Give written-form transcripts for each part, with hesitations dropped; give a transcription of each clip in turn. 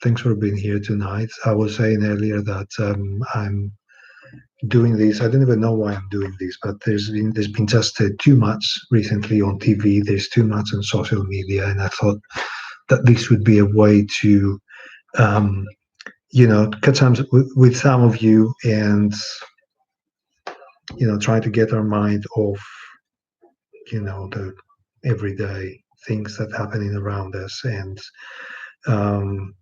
Thanks for being here tonight. I was saying earlier that I'm doing this. I don't even know why I'm doing this, but there's been just too much recently on TV. There's too much on social media, and I thought that this would be a way to, um, catch up with some of you, and try to get our mind off, the everyday things that happening around us, and um,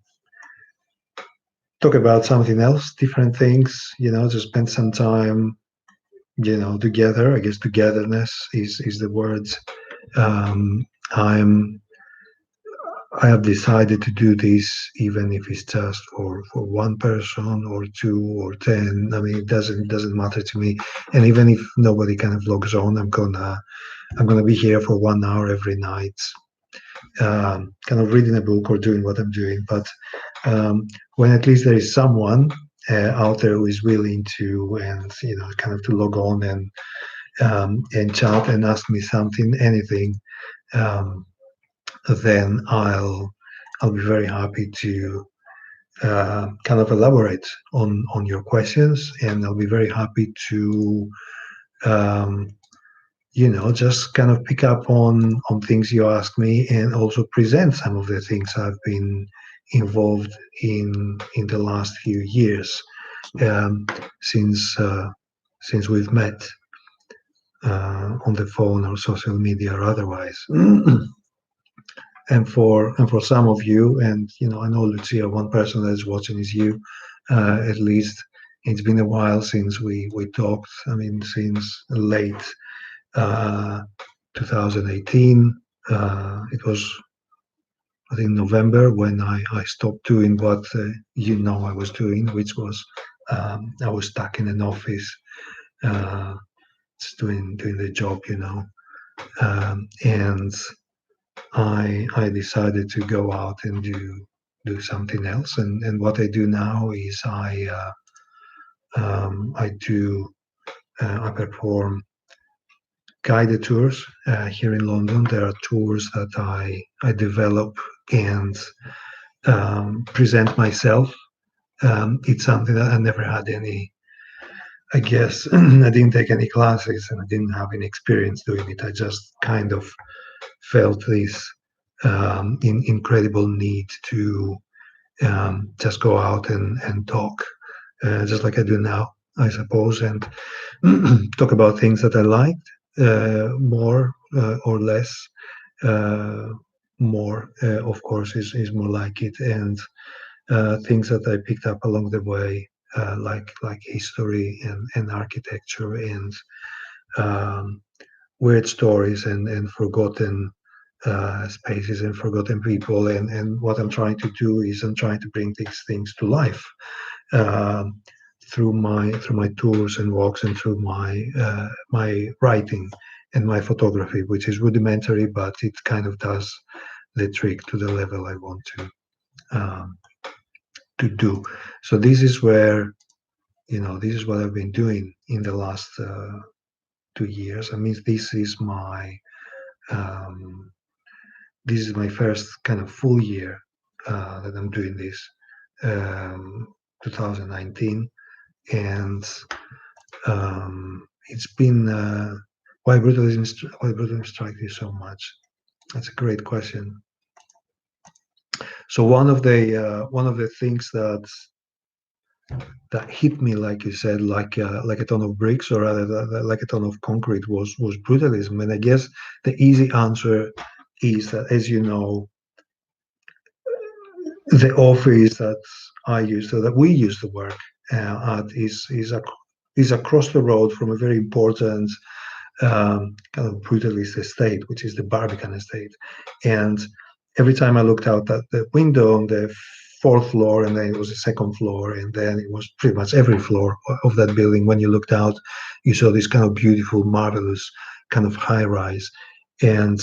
talk about something else, different things. To spend some time, together. I guess togetherness is the word. Um, I'm I have decided to do this, even if it's just for one person or two or 10. I mean, it doesn't matter to me. And even if nobody kind of logs on, I'm gonna be here for 1 hour every night, kind of reading a book or doing what I'm doing. But when at least there is someone out there who is willing to, and kind of to log on and chat and ask me something, anything, um, then I'll be very happy to kind of elaborate on your questions, and I'll be very happy to um, just kind of pick up on things you ask me, and also present some of the things I've been involved in the last few years, um, since we've met on the phone or social media or otherwise. And for some of you, and I know, Lucia, one person that is watching is you. At least it's been a while since we talked. I mean, since late uh, 2018. It was, I think, November when I stopped doing what I was doing, which was I was stuck in an office, uh, just doing the job, and I decided to go out and do something else. And what I do now is I perform guided tours here in London. There are tours that I develop and present myself. It's something that I never had any. I guess I didn't take any classes and I didn't have any experience doing it. I just kind of felt this incredible need to just go out and talk, just like I do now, I suppose, and talk about things that I liked, more or less. Uh, More, of course, is more like it, and things that I picked up along the way, like history and architecture and um, weird stories and forgotten spaces and forgotten people. And what I'm trying to do is I'm trying to bring these things to life, um, through my tours and walks, and through my writing and my photography, which is rudimentary, but it kind of does the trick to the level I want um, to do. So this is where, this is what I've been doing in the last 2 years. I mean, um, this is my first kind of full year that I'm doing this, um, 2019, and it's been why brutalism strikes you so much. That's a great question. So one of the things that hit me, like you said, like a ton of bricks, or rather like a ton of concrete, was brutalism. And I guess the easy answer is that, as you know, the office that we used to work at is across the road from a very important kind of brutalist estate, which is the Barbican estate. And every time I looked out at the window on the fourth floor, and then it was the second floor, and then it was pretty much every floor of that building. When you looked out, you saw this kind of beautiful, marvelous kind of high rise. And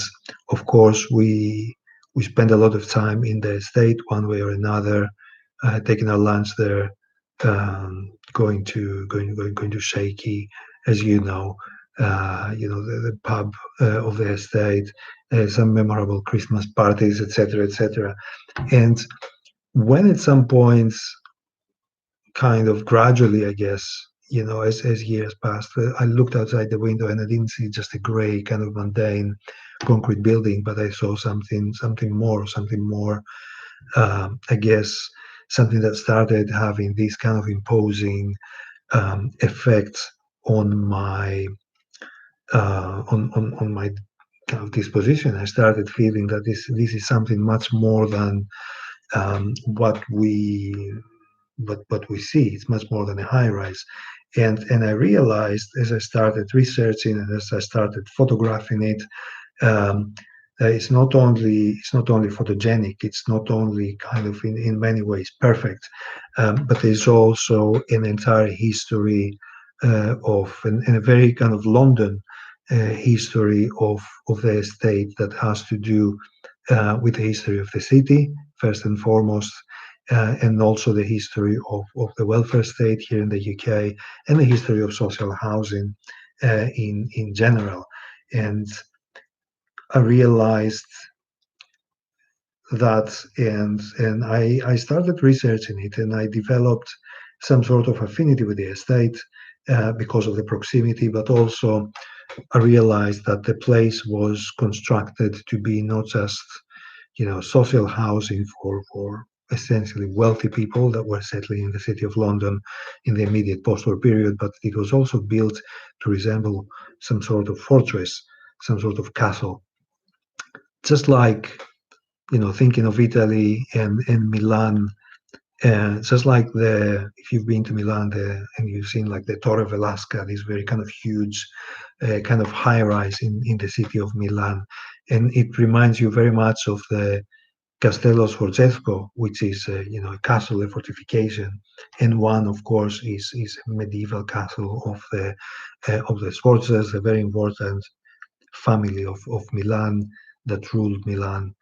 of course, we spend a lot of time in the estate, one way or another, taking our lunch there, going to Shaky, as you know, the pub of the estate, some memorable Christmas parties, etc., etc. And when at some points, kind of gradually, I guess, as years passed, I looked outside the window and I didn't see just a gray kind of mundane concrete building, but I saw something more, I guess, something that started having this kind of imposing effect on my on my kind of disposition. I started feeling that this is something much more than what we see. It's much more than a high rise. And I realized as I started researching and as I started photographing it, um, it's not only photogenic, it's not only kind of in many ways perfect, but there's also an entire history of and a very kind of London history of the estate that has to do with the history of the city first and foremost, and also the history of the welfare state here in the UK, and the history of social housing in general. And I realized that, and I started researching it, and I developed some sort of affinity with the estate because of the proximity, but also I realized that the place was constructed to be not just social housing for essentially wealthy people that were settling in the city of London in the immediate post-war period, but it was also built to resemble some sort of fortress, some sort of castle, just like thinking of Italy and Milan, just like if you've been to Milan and you've seen like the Torre Velasca, this very kind of huge, kind of high rise in the city of Milan. And it reminds you very much of the Castello Sforzesco, which is a castle, a fortification, and one, of course, is a medieval castle of the Sforzes, a very important family of Milan that ruled Milan.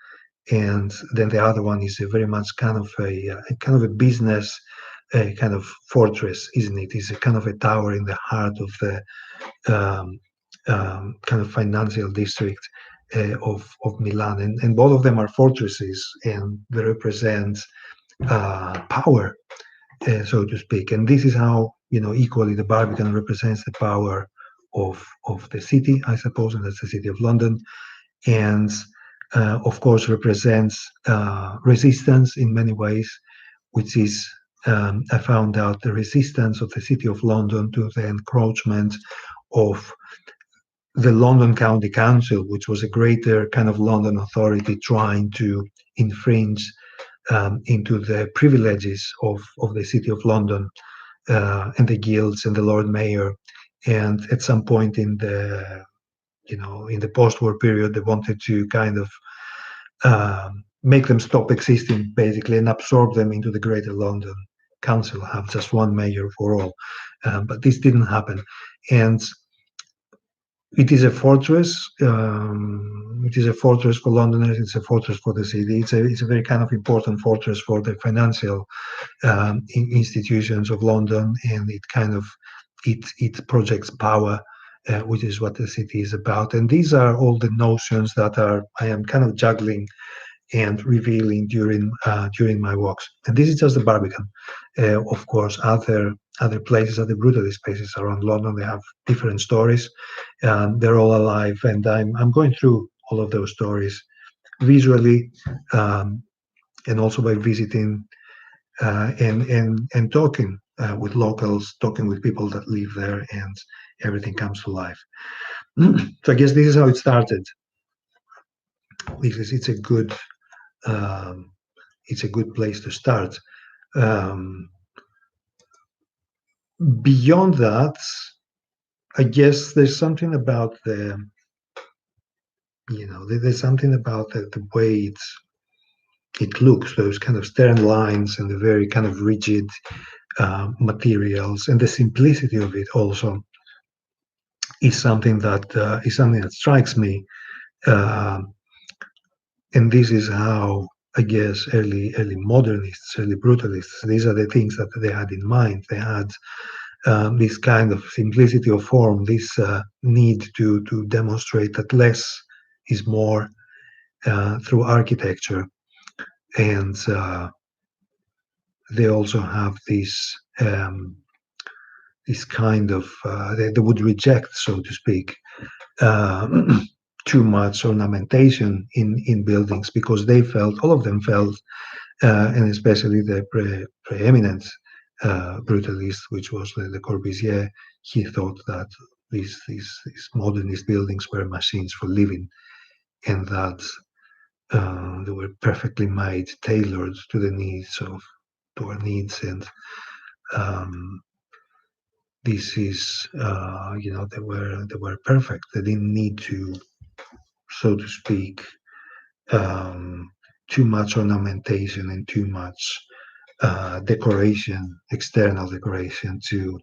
And then the other one is a very much kind of a business kind of fortress, isn't it? It's a kind of a tower in the heart of the um, kind of financial district of Milan, and both of them are fortresses, and they represent power, so to speak. And this is how equally the Barbican represents the power of the city, I suppose, and that's the city of London, and of course represents resistance in many ways, which is I found out the resistance of the city of London to the encroachment of the London County Council, which was a greater kind of London authority trying to infringe into the privileges of the City of London, and the guilds and the Lord Mayor. And at some point in the post-war period, they wanted to kind of make them stop existing, basically, and absorb them into the Greater London Council, have just one mayor for all. But this didn't happen. And it is a fortress. It is a fortress for Londoners. It's a fortress for the city. It's a very kind of important fortress for the financial institutions of London, and it projects power, which is what the city is about. And these are all the notions that I am kind of juggling and revealing during my walks. And this is just the Barbican. Of course, other places, other brutalist places around London, they have different stories. They're all alive, and I'm going through all of those stories visually, and also by visiting and talking with locals, talking with people that live there, and everything comes to life. So I guess this is how it started. It's a good um, it's a good place to start. Um, Beyond that, I guess there's something about there's something about the way it looks, those kind of stern lines and the very kind of rigid materials, and the simplicity of it also is something that strikes me. Uh, and this is how I guess early modernists, early brutalists, these are the things that they had in mind. They had this kind of simplicity of form, this need to demonstrate that less is more through architecture, and they also have this kind of they would reject, so to speak, uh, too much ornamentation in buildings, because they felt, all of them felt, and especially the preeminent brutalist, which was Le Corbusier. He thought that these modernist buildings were machines for living, and that they were perfectly made, tailored to the needs of to our needs, and um, this is they were perfect. They didn't need to, so to speak, um, too much ornamentation and too much decoration, external decoration, to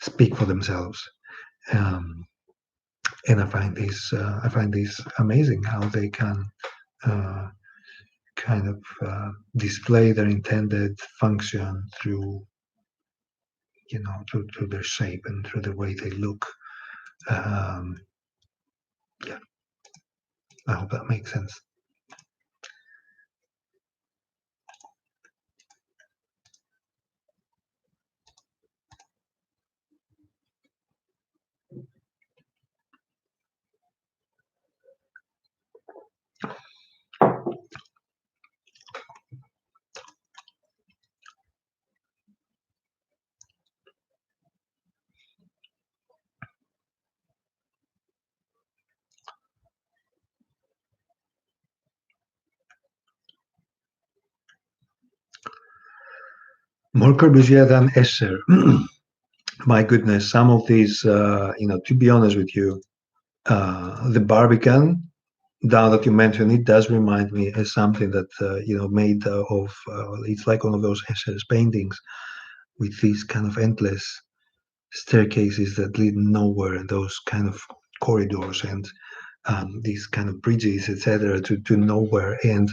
speak for themselves. Um, and I find this amazing, how they can uh, kind of display their intended function through, through their shape and through the way they look. Um, yeah, I hope that makes sense. More Corbusier than Escher. My goodness, some of these, to be honest with you, the Barbican, now that you mention it, does remind me of something that, made of, it's like one of those Escher's paintings with these kind of endless staircases that lead nowhere, and those kind of corridors, and these kind of bridges, etc., to nowhere. And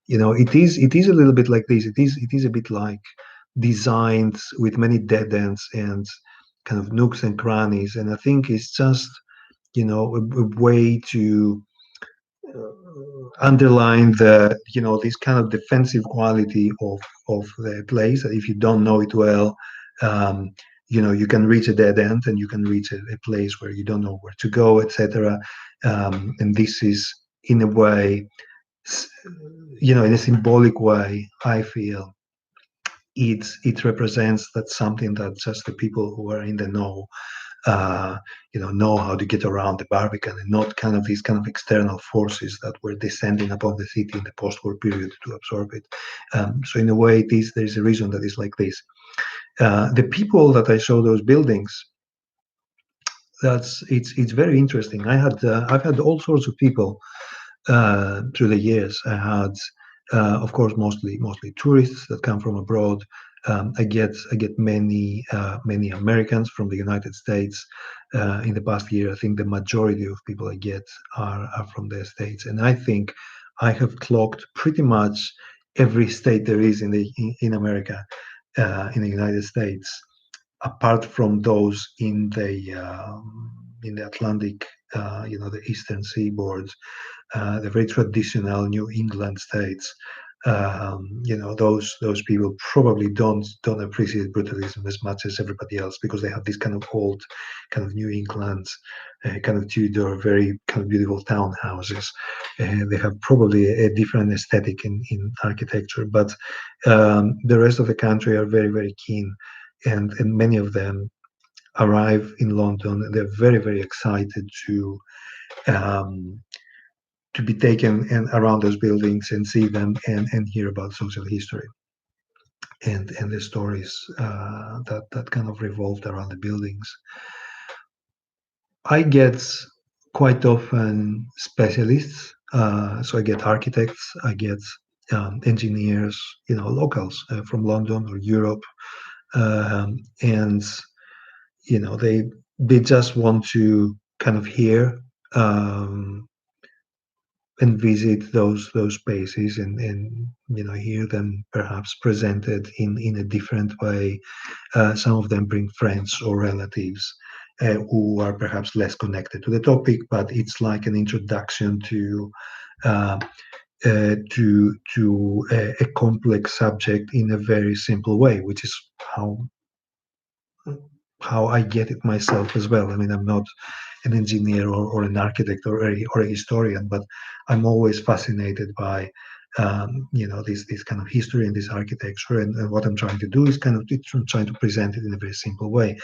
it is a little bit like this. It is a bit like designed with many dead ends and kind of nooks and crannies. And I think it's just a way to underline this kind of defensive quality of the place. That if you don't know it well, um, you can reach a dead end, and you can reach a place where you don't know where to go, etc. And this is, in a way, in a symbolic way, I feel it represents that something that just the people who are in the uh, know how to get around the Barbican, and not kind of these kind of external forces that were descending upon the city in the post-war period to absorb it. So in a way, there's a reason that it's like this. The people that I show those buildings, it's very interesting. I've had all sorts of people through the years. I had, of course, mostly tourists that come from abroad. I get many Americans from the United States. In the past year, I think the majority of people I get are from the States, and I think I have clocked pretty much every state there is in America, in the United States, apart from those in the Atlantic, the eastern seaboard, the very traditional New England states. Those people probably don't appreciate brutalism as much as everybody else, because they have this kind of old, kind of New England, kind of Tudor, very kind of beautiful townhouses. They have probably a different aesthetic in architecture, but the rest of the country are very, very keen, and many of them arrive in London, and they're very, very excited um, to be taken and around those buildings and see them, and hear about social history, and the stories that kind of revolved around the buildings. I get quite often specialists, so I get architects, I get engineers, locals from London or Europe, and they just want to kind of hear, um, and visit those spaces, and hear them perhaps presented in a different way. Some of them bring friends or relatives who are perhaps less connected to the topic, but it's like an introduction to uh, to a complex subject in a very simple way, which is how I get it myself as well. I mean, I'm not an engineer or an architect or a historian, but I'm always fascinated by this kind of history and this architecture, and what I'm trying to do is kind of trying to present it in a very simple way.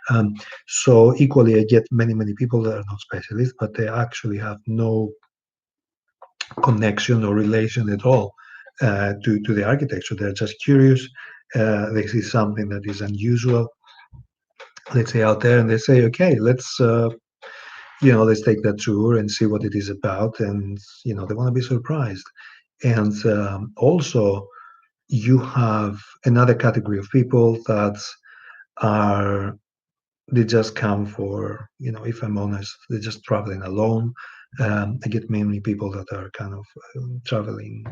Um, so equally, I get many people that are not specialists, but they actually have no connection or relation at all to the architecture. They're just curious. They see something that is unusual, let's say, out there, and they say, okay, let's take that tour and see what it is about. And they want to be surprised. And also, you have another category of people that are they just come for, if I'm honest, they're just traveling alone. I get mainly people that are kind of traveling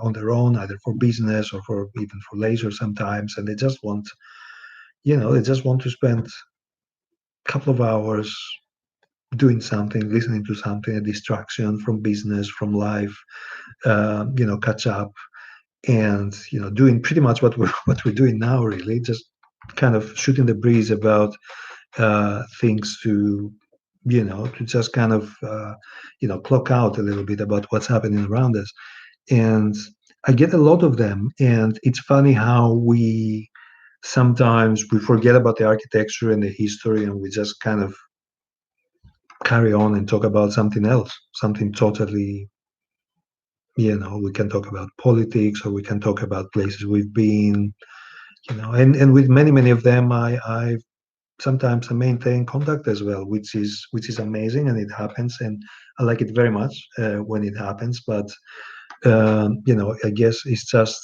on their own, either for business or for even for leisure sometimes, and they just want to spend a couple of hours doing something, listening to something, a distraction from business, from life, catch up, and doing pretty much what we're what we're doing now, really, just kind of shooting the breeze about things to just kind of clock out a little bit about what's happening around us. And I get a lot of them, and it's funny how sometimes we forget about the architecture and the history, and we just kind of carry on and talk about something else, something totally, we can talk about politics, or we can talk about places we've been, and with many of them, I sometimes I maintain contact as well, which is amazing, and it happens, and I like it very much when it happens. But I guess it's just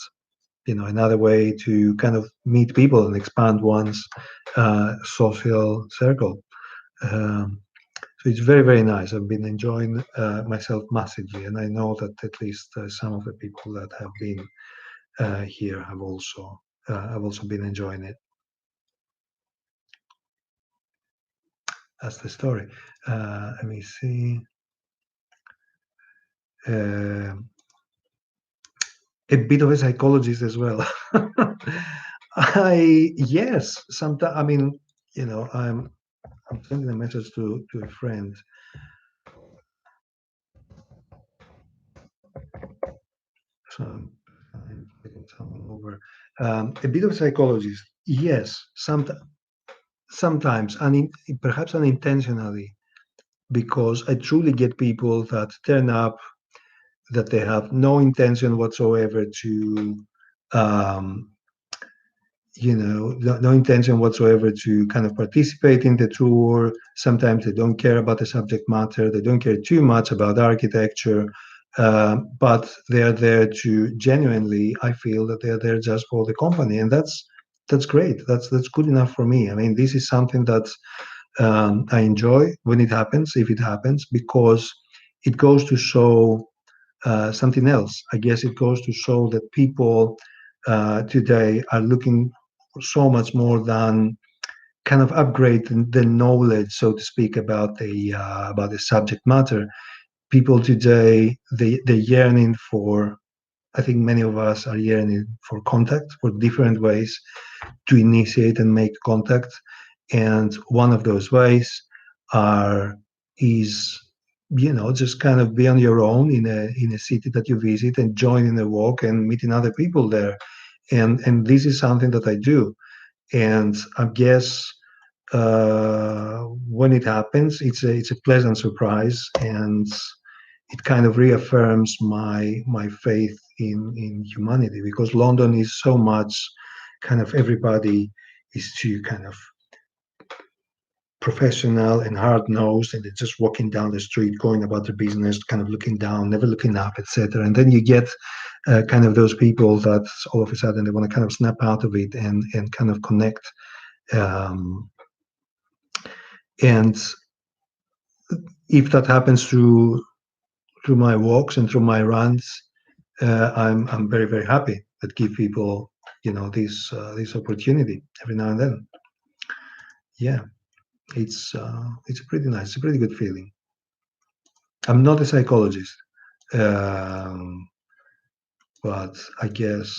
another way to kind of meet people and expand one's social circle. Um, so it's very nice. I've been enjoying myself massively, and I know that at least some of the people that have been here have also been enjoying it. That's the story. Let me see. Um a bit of a psychologist as well. I yes, sometimes. I mean, I'm sending a message to a friend. So I'm getting someone over. A bit of a psychologist. Yes, sometimes, and perhaps unintentionally, because I truly get people that turn up that they have no intention whatsoever to um, no intention whatsoever to kind of participate in the tour. Sometimes they don't care about the subject matter. They don't care too much about architecture, but they're there to genuinely. I feel that they're there just for the company, and that's great. That's good enough for me. I mean, this is something that I enjoy when it happens, if it happens, because it goes to show something else. I guess it goes to show that people today are looking for so much more than kind of upgrade the knowledge, so to speak, about the subject matter. People today, they're yearning for. I think many of us are yearning for contact, for different ways to initiate and make contact, and one of those ways are is just kind of be on your own in a city that you visit and join in a walk and meeting other people there, and this is something that I do, and I guess when it happens, it's a pleasant surprise, and it kind of reaffirms my faith in humanity, because London is so much kind of everybody is too kind of professional and hard nosed, and they're just walking down the street, going about their business, kind of looking down, never looking up, etc. And then you get kind of those people that all of a sudden they want to kind of snap out of it and kind of connect. Um, and if that happens through my walks and through my runs, I'm very happy that give people this opportunity every now and then. Yeah, it's a pretty nice, it's a pretty good feeling. I'm not a psychologist. Um, but I guess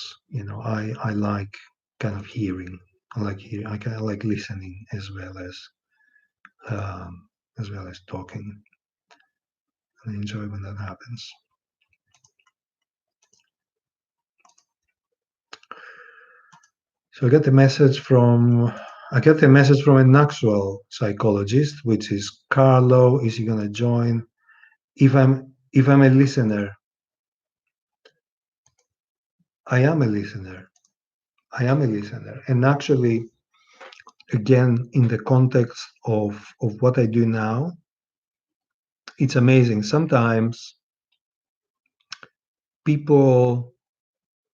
I like kind of hearing. I like hearing. I kind of like listening um, as well as talking, and I enjoy when that happens. So I get the message from an actual psychologist, which is Carlo. Is he gonna join? If I'm a listener, I am a listener. I am a listener, and actually, again, in the context of what I do now, it's amazing. Sometimes people,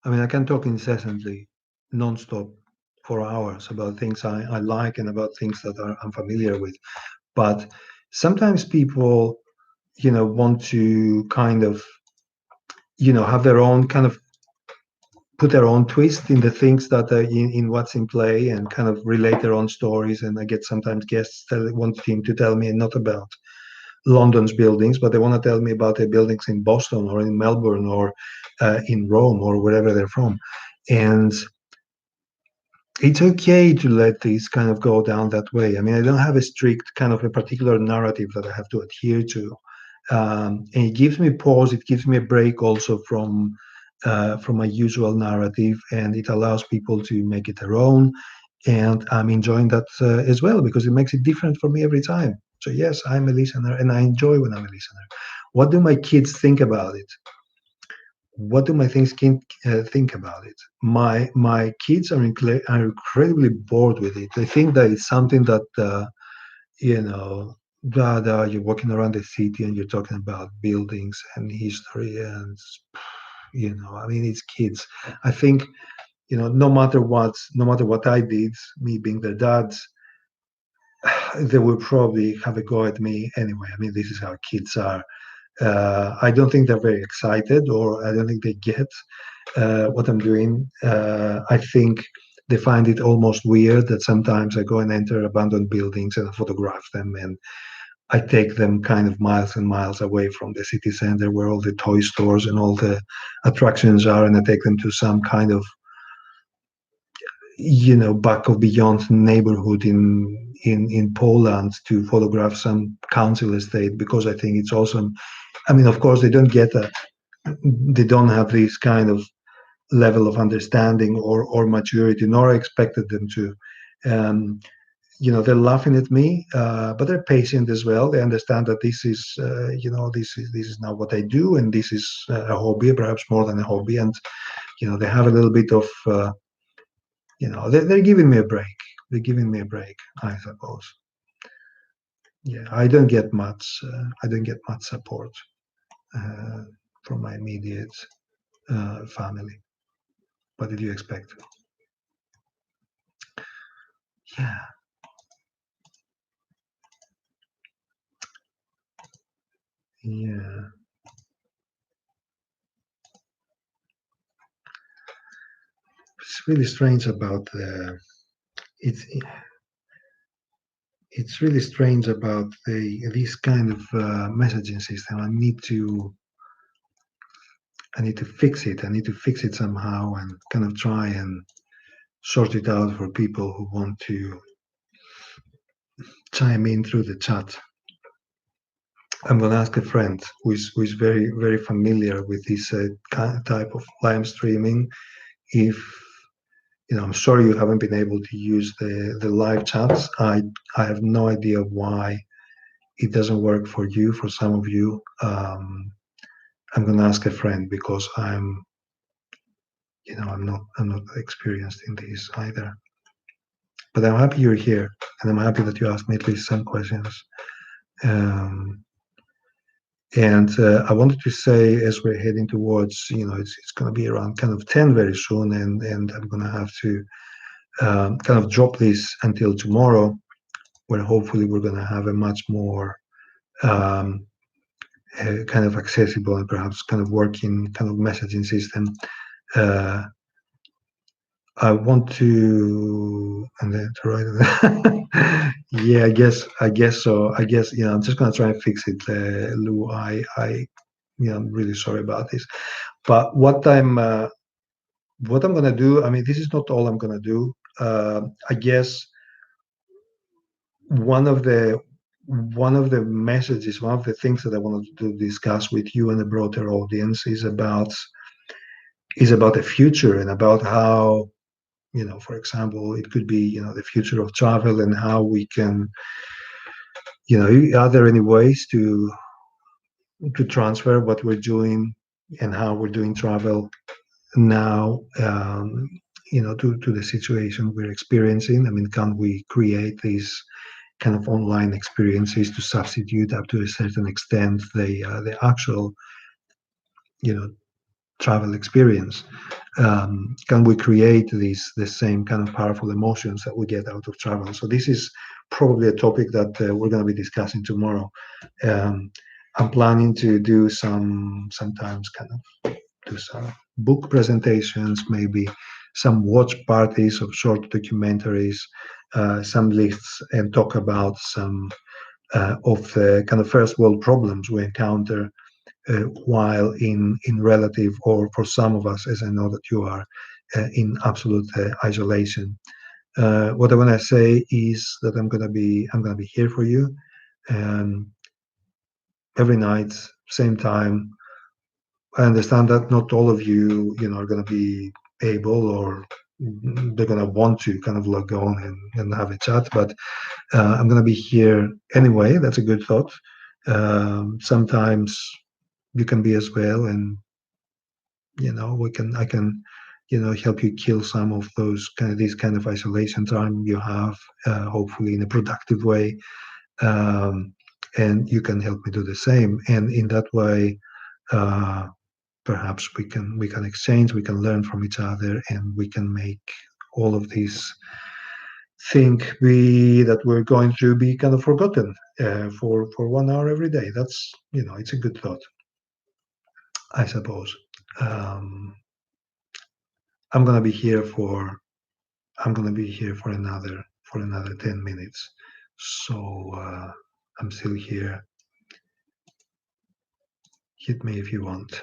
I mean, I can talk incessantly, nonstop, for hours about things I like and about things that I'm familiar with. But sometimes people, want to kind of, have their own kind of put their own twist in the things that are in what's in play and kind of relate their own stories. And I get sometimes guests that want him to tell me not about London's buildings, but they want to tell me about their buildings in Boston or in Melbourne or in Rome or wherever they're from. And it's okay to let these kind of go down that way. I mean, I don't have a strict kind of a particular narrative that I have to adhere to. And it gives me pause. It gives me a break also from my usual narrative, and it allows people to make it their own. And I'm enjoying that as well because it makes it different for me every time. So yes, I'm a listener, and I enjoy when I'm a listener. What do my kids think about it? What do my things think about it? My kids are incredibly bored with it. They think that it's something that you know that you're walking around the city and you're talking about buildings and history and I mean it's kids. I think no matter what I did, me being their dad, they will probably have a go at me anyway. I mean, this is how kids are. I don't think they're very excited, or I don't think they get what I'm doing. I think they find it almost weird that sometimes I go and enter abandoned buildings and photograph them, and I take them kind of miles and miles away from the city center where all the toy stores and all the attractions are, and I take them to some kind of back of beyond neighborhood in Poland to photograph some council estate because I think it's awesome. I mean, of course, they don't have this kind of level of understanding or maturity, nor I expected them to. Um, they're laughing at me, but they're patient as well. They understand that this is not what I do, and this is a hobby, perhaps more than a hobby, and they have a little bit of they're giving me a break. They're giving me a break, I suppose. Yeah, I don't get much support uh, from my immediate family. What did you expect? Yeah, yeah. It's really strange about the. It's it's really strange about this kind of messaging system. I need to fix it. I need to fix it somehow and kind of try and sort it out for people who want to chime in through the chat. I'm going to ask a friend who is very very familiar with this type of live streaming. If I'm sorry you haven't been able to use the live chats. I have no idea why it doesn't work for you. For some of you, I'm going to ask a friend because I'm not experienced in this either. But I'm happy you're here, and I'm happy that you asked me at least some questions. Um, And I wanted to say, as we're heading towards, it's going to be around kind of 10 very soon, and I'm going to have to kind of drop this until tomorrow, where hopefully we're going to have a much more um, kind of accessible and perhaps kind of working kind of messaging system. Uh, I want to, and then to write. Yeah, I guess so. I guess I'm just going to try and fix it, Lou. I I'm really sorry about this. But what I'm gonna do, I mean, this is not all I'm gonna do. I guess one of the one of the messages, one of the things that I wanted to discuss with you and the broader audience is about the future and about how, for example, it could be, the future of travel and how we can, are there any ways to transfer what we're doing and how we're doing travel now, to the situation we're experiencing? I mean, can we create these kind of online experiences to substitute up to a certain extent the actual, you know, travel experience? Can we create these the same kind of powerful emotions that we get out of travel? So this is probably a topic that we're going to be discussing tomorrow. Um, I'm planning to do sometimes kind of do some book presentations, maybe some watch parties of short documentaries, some lists, and talk about some of the kind of first world problems we encounter while in relative, or for some of us, as I know that you are, in absolute isolation. What I want to say is that I'm gonna be here for you, um, every night, same time. I understand that not all of you, are going to be able, or they're going to want to kind of log on and have a chat, but I'm going to be here anyway. That's a good thought. Sometimes you can be as well, and I can, help you kill some of those this kind of isolation time you have, hopefully in a productive way, um, and you can help me do the same. And in that way, uh, perhaps we can exchange, we can learn from each other, and we can make all of these think we that we're going through be kind of forgotten for 1 hour every day. That's, it's a good thought, I suppose. um, i'm gonna be here for another 10 minutes, so I'm still here. Hit me if you want.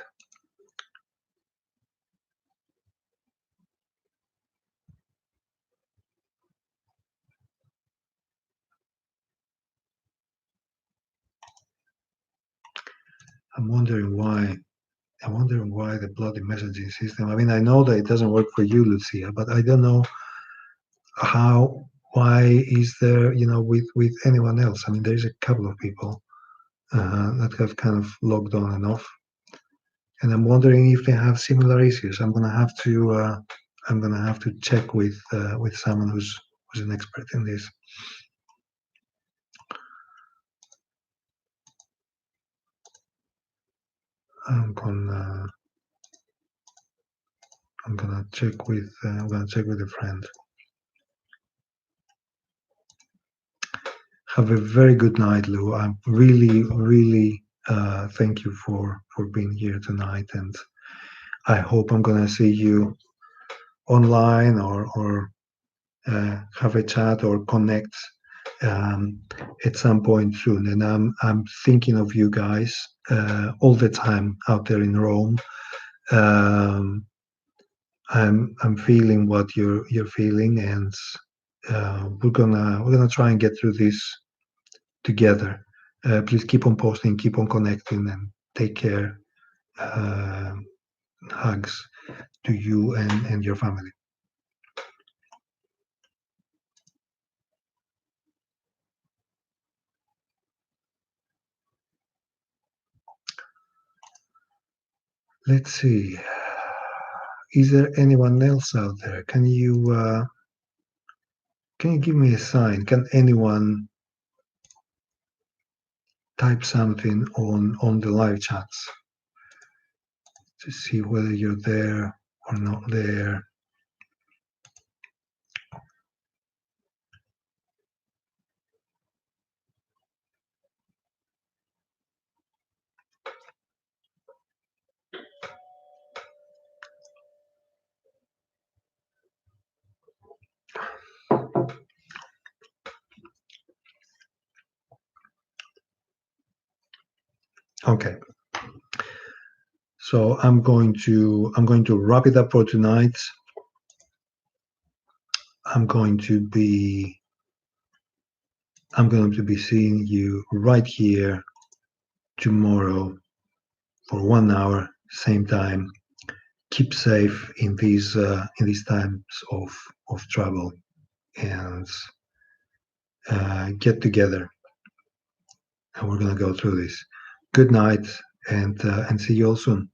I'm wondering why the bloody messaging system. I mean, I know that it doesn't work for you, Lucia, but I don't know how. Why is there, with anyone else? I mean, there's a couple of people that have kind of logged on and off, and I'm wondering if they have similar issues. I'm gonna have to check with someone who's an expert in this. I'm gonna I'm gonna check with a friend. Have a very good night, Lou. I'm really, really thank you for being here tonight, and I hope I'm gonna see you online, or have a chat or connect um, at some point soon. And I'm thinking of you guys all the time out there in Rome. Um, I'm feeling what you're feeling, and we're gonna try and get through this together. Please keep on posting, keep on connecting, and take care. Uh, Hugs to you and your family. Let's see. Is there anyone else out there? Can you give me a sign? Can anyone type something on the live chats to see whether you're there or not there? Okay. So I'm going to wrap it up for tonight. I'm going to be seeing you right here tomorrow for 1 hour, same time. Keep safe in these times of trouble, and get together, and we're gonna go through this. Good night, and see you all soon.